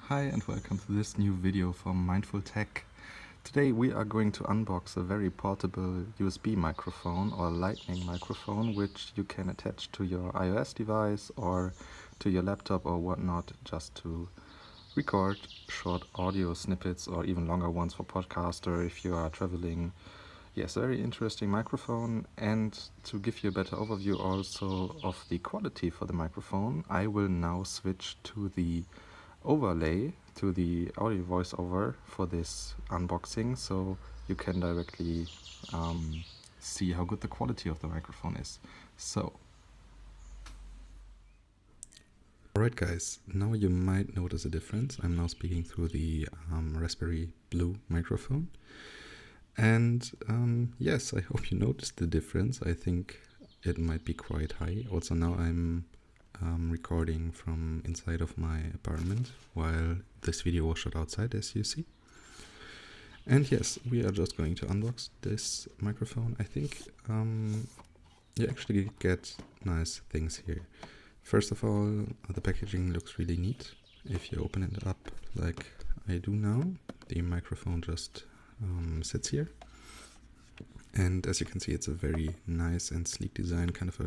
Hi and welcome to this new video from Mindful Tech. Today we are going to unbox a very portable USB microphone or lightning microphone which you can attach to your iOS device or to your laptop or whatnot just to record short audio snippets or even longer ones for podcast or if you are traveling. Yes, very interesting microphone, and to give you a better overview also of the quality for the microphone, I will now switch to the overlay, to the audio voiceover for this unboxing, so you can directly see how good the quality of the microphone is. So, alright guys, now you might notice a difference. I'm now speaking through the Raspberry Blue microphone. And yes, I hope you noticed the difference. I think it might be quite high. Also now I'm recording from inside of my apartment while this video was shot outside, as you see. And yes, we are just going to unbox this microphone. I think you actually get nice things here. First of all, the packaging looks really neat. If you open it up like I do now, the microphone just sits here, and as you can see, it's a very nice and sleek design, kind of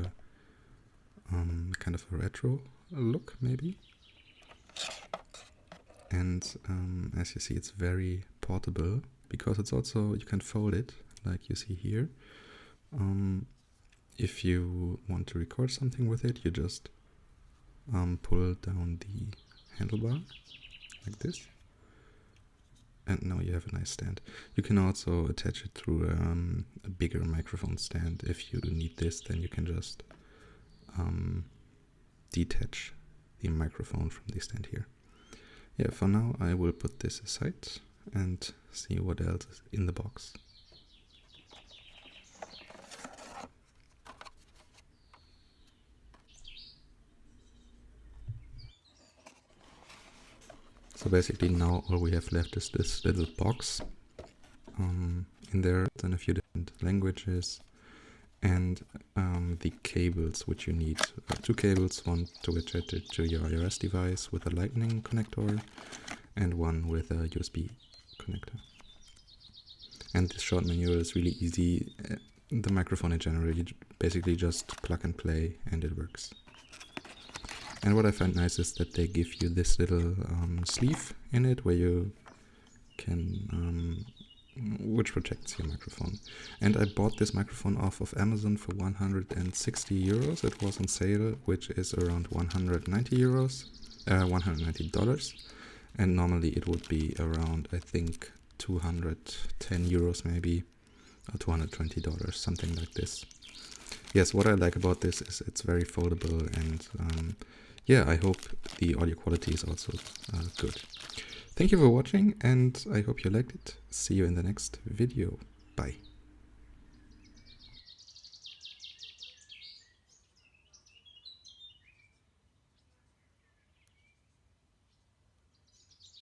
a retro look maybe. And as you see, it's very portable because it's also, you can fold it like you see here. If you want to record something with it, you just pull down the handlebar like this. And now you have a nice stand. You can also attach it through a bigger microphone stand. If you need this, then you can just detach the microphone from the stand here. Yeah, for now I will put this aside and see what else is in the box. So basically now all we have left is this little box. In there then a few different languages and the cables which you need. Two cables, one to attach it to your iOS device with a lightning connector and one with a USB connector. And this short manual is really easy. The microphone in general, you basically just plug and play and it works. And what I find nice is that they give you this little sleeve in it where you can, which protects your microphone. And I bought this microphone off of Amazon for 160 euros. It was on sale, which is around 190 euros, $190. And normally it would be around, I think, 210 euros maybe, or $220, something like this. Yes, what I like about this is it's very foldable, and yeah, I hope the audio quality is also good. Thank you for watching, and I hope you liked it. See you in the next video. Bye.